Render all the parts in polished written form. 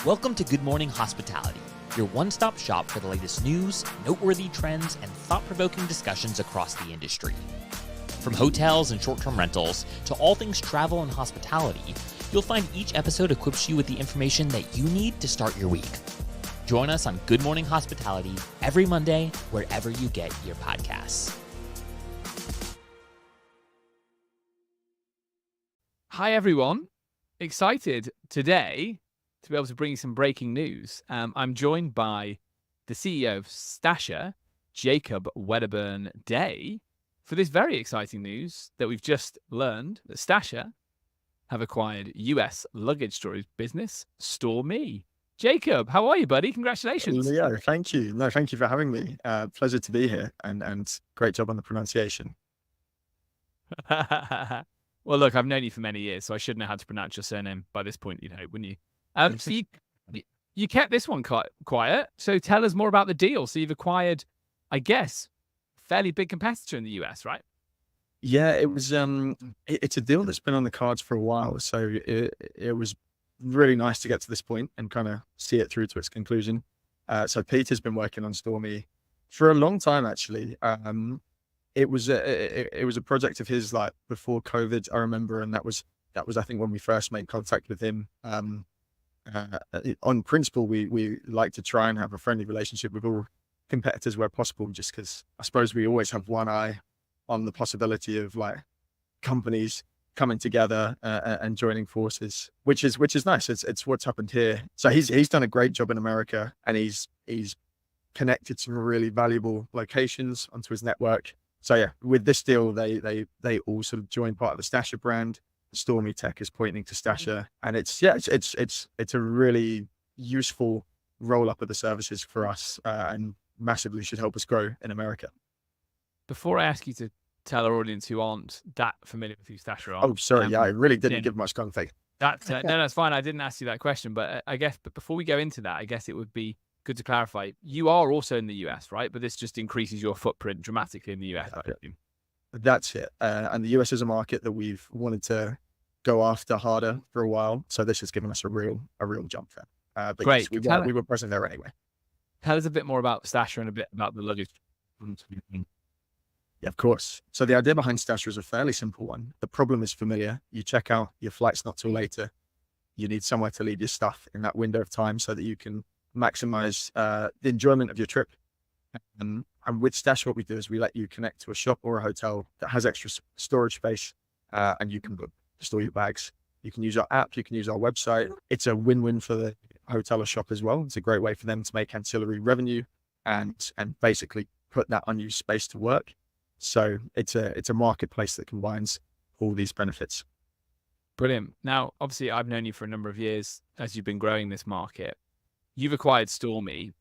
Welcome to Good Morning Hospitality, your one-stop shop for the latest news, noteworthy trends, and thought-provoking discussions across the industry. From hotels and short-term rentals to all things travel and hospitality, you'll find each episode equips you with the information that you need to start your week. Join us on Good Morning Hospitality every Monday, wherever you get your podcasts. Hi, everyone. Excited today to be able to bring you some breaking news. I'm joined by the CEO of Stasher, Jacob Wedderburn-Day, for this very exciting news that we've just learned that Stasher have acquired US luggage storage business, StoreMe. Jacob, how are you, buddy? Congratulations. Yeah, thank you. No, thank you for having me. Pleasure to be here, and great job on the pronunciation. Well, look, I've known you for many years, so I should know how to pronounce your surname by this point, you'd hope, wouldn't you? So you kept this one quiet, so tell us more about the deal. So you've acquired, I guess, a fairly big competitor in the US, right? Yeah, it was. It's a deal that's been on the cards for a while, so it was really nice to get to this point and kind of see it through to its conclusion. So Peter's been working on StoreMe for a long time, actually. It was a project of his, like, before COVID, I remember, and that was I think when we first made contact with him. On principle, we like to try and have a friendly relationship with all competitors where possible, just because I suppose we always have one eye on the possibility of, like, companies coming together and joining forces, which is nice. It's what's happened here. So he's done a great job in America, and he's connected some really valuable locations onto his network. So yeah, with this deal, they all sort of join part of the Stasher brand. StoreMe Tech is pointing to Stasher, and it's a really useful roll up of the services for us, and massively should help us grow in America. Before I ask you to tell our audience who aren't that familiar with who Stasher are. Oh, sorry. Yeah, I really didn't give much context. That's no, that's fine. I didn't ask you that question, but I guess, but before we go into that, I guess it would be good to clarify. You are also in the US, right? But this just increases your footprint dramatically in the US. That's it. And the US is a market that we've wanted to go after harder for a while. So this has given us a real jump there. But Great. Yes, we were present there anyway. Tell us a bit more about Stasher and a bit about the luggage. Yeah, of course. So the idea behind Stasher is a fairly simple one. The problem is familiar. You check out, your flight's not till later. You need somewhere to leave your stuff in that window of time so that you can maximize the enjoyment of your trip. And with Stasher, what we do is we let you connect to a shop or a hotel that has extra storage space, and you can store your bags. You can use our app, you can use our website. It's a win-win for the hotel or shop as well. It's a great way for them to make ancillary revenue and basically put that unused space to work. So it's a marketplace that combines all these benefits. Brilliant. Now, obviously, I've known you for a number of years as you've been growing this market. You've acquired StoreMe.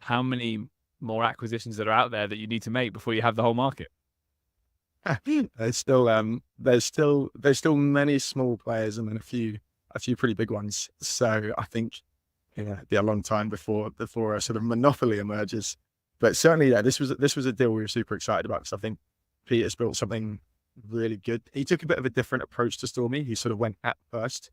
How many more acquisitions that are out there that you need to make before you have the whole market? There's still many small players and then a few pretty big ones. So I think it'd be a long time before a sort of monopoly emerges. But certainly, yeah, this was a deal we were super excited about, because I think Peter's built something really good. He took a bit of a different approach to StoreMe. He sort of went app first.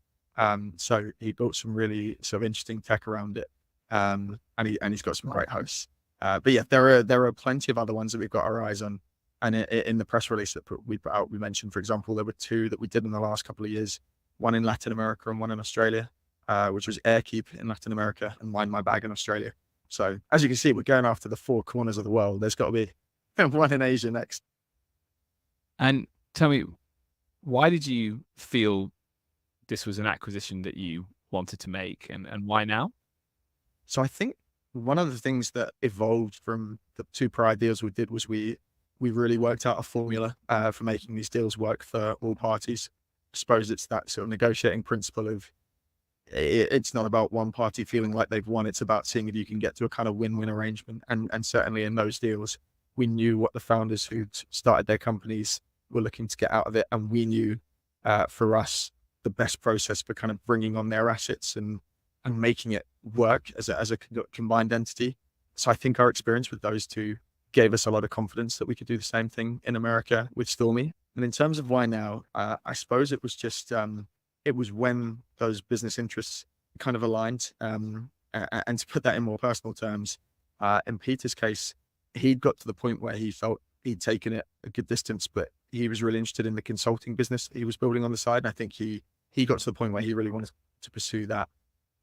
So he built some really sort of interesting tech around it. And he's got some great hosts. But yeah, there are plenty of other ones that we've got our eyes on. And in the press release that we put out, we mentioned, for example, there were two that we did in the last couple of years, one in Latin America and one in Australia, which was Airkeep in Latin America and Mind My Bag in Australia. So as you can see, we're going after the four corners of the world. There's got to be one in Asia next. And tell me, why did you feel this was an acquisition that you wanted to make, and why now? So I think one of the things that evolved from the two prior deals we did was we really worked out a formula for making these deals work for all parties. I suppose it's that sort of negotiating principle of it's not about one party feeling like they've won. It's about seeing if you can get to a kind of win-win arrangement. And certainly in those deals, we knew what the founders who'd started their companies were looking to get out of it. And we knew for us, the best process for kind of bringing on their assets and making it work as a combined entity. So I think our experience with those two gave us a lot of confidence that we could do the same thing in America with StoreMe. And in terms of why now, I suppose it was just, it was when those business interests kind of aligned. And to put that in more personal terms, in Peter's case, he'd got to the point where he felt he'd taken it a good distance, but he was really interested in the consulting business he was building on the side. And I think he got to the point where he really wanted to pursue that,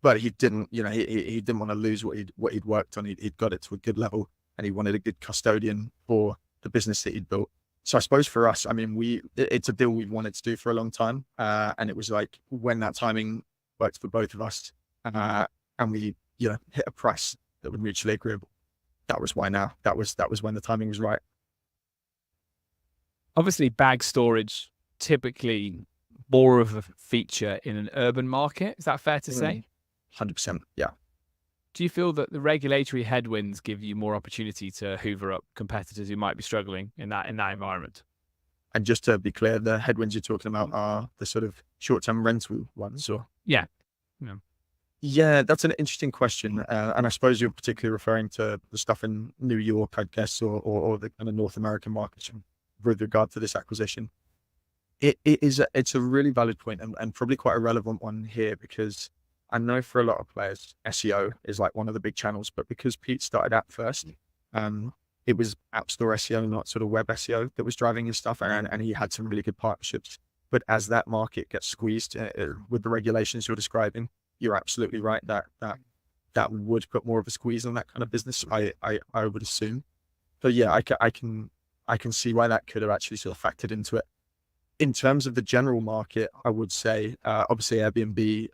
but he didn't, he didn't want to lose what he'd worked on. He'd got it to a good level, and he wanted a good custodian for the business that he'd built. So I suppose for us, I mean, it's a deal we've wanted to do for a long time. And it was like when that timing worked for both of us, and we, hit a price that was mutually agreeable. That was why now. That was when the timing was right. Obviously, bag storage typically more of a feature in an urban market. Is that fair to say? 100%. Yeah. Do you feel that the regulatory headwinds give you more opportunity to hoover up competitors who might be struggling in that environment? And just to be clear, the headwinds you're talking about are the sort of short-term rental ones, or? Yeah. Yeah, that's an interesting question. And I suppose you're particularly referring to the stuff in New York, I guess, or the kind of North American market with regard to this acquisition. It's a really valid point, and probably quite a relevant one here, because I know for a lot of players, SEO is like one of the big channels, but because Pete started app first, it was App Store SEO, not sort of web SEO, that was driving his stuff, and he had some really good partnerships. But as that market gets squeezed with the regulations you're describing, you're absolutely right that would put more of a squeeze on that kind of business, I would assume. So yeah, I can see why that could have actually sort of factored into it. In terms of the general market, I would say, obviously Airbnb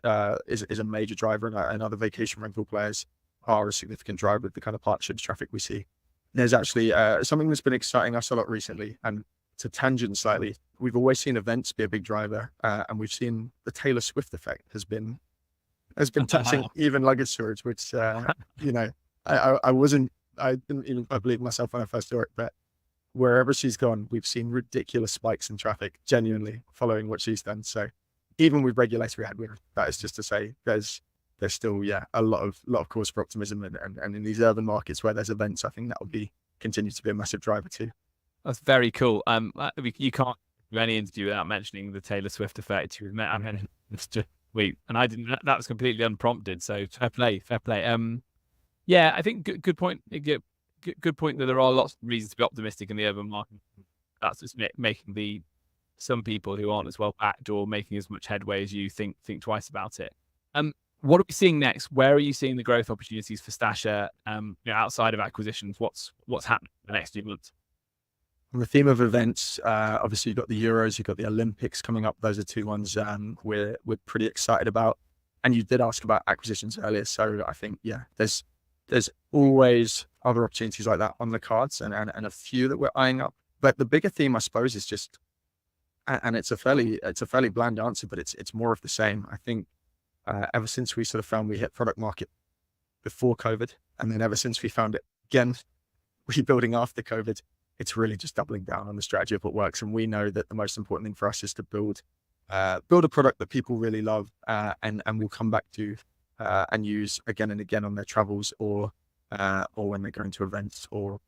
is a major driver, and other vacation rental players are a significant driver of the kind of partnerships traffic we see. There's actually something that's been exciting us a lot recently, and to tangent slightly, we've always seen events be a big driver, and we've seen the Taylor Swift effect has been touching even luggage storage, which, I didn't even quite believe myself when I first saw it, but wherever she's gone, we've seen ridiculous spikes in traffic, genuinely following what she's done. So even with regulatory headwinds, that is just to say there's still, a lot of cause for optimism. And in these urban markets where there's events, I think that would continue to be a massive driver too. That's very cool. You can't do any interview without mentioning the Taylor Swift effect. I mean, it's just and I didn't. That was completely unprompted. So fair play. Yeah, I think good point. Good point that there are lots of reasons to be optimistic in the urban market. That's just making some people who aren't as well backed or making as much headway as you think twice about it. What are we seeing next? Where are you seeing the growth opportunities for Stasher? Outside of acquisitions, what's happening in the next few months? On the theme of events, obviously you've got the Euros, you've got the Olympics coming up. Those are two ones we're pretty excited about. And you did ask about acquisitions earlier, so I think there's always other opportunities like that on the cards, and a few that we're eyeing up. But the bigger theme, I suppose, is just, and it's a fairly bland answer, but it's more of the same. I think ever since we sort of found we hit product market before COVID, and then ever since we found it again rebuilding after COVID, it's really just doubling down on the strategy of what works. And we know that the most important thing for us is to build a product that people really love, and will come back to and use again and again on their travels, or when they're going to events, or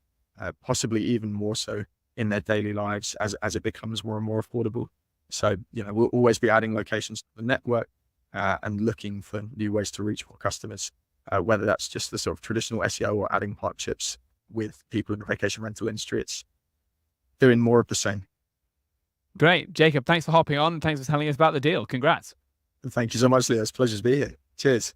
possibly even more so in their daily lives as it becomes more and more affordable. So, we'll always be adding locations to the network, and looking for new ways to reach more customers, whether that's just the sort of traditional SEO or adding partnerships with people in the vacation rental industry. It's doing more of the same. Great. Jacob, thanks for hopping on, and thanks for telling us about the deal. Congrats. Thank you so much, Leo. It's a pleasure to be here. Cheers.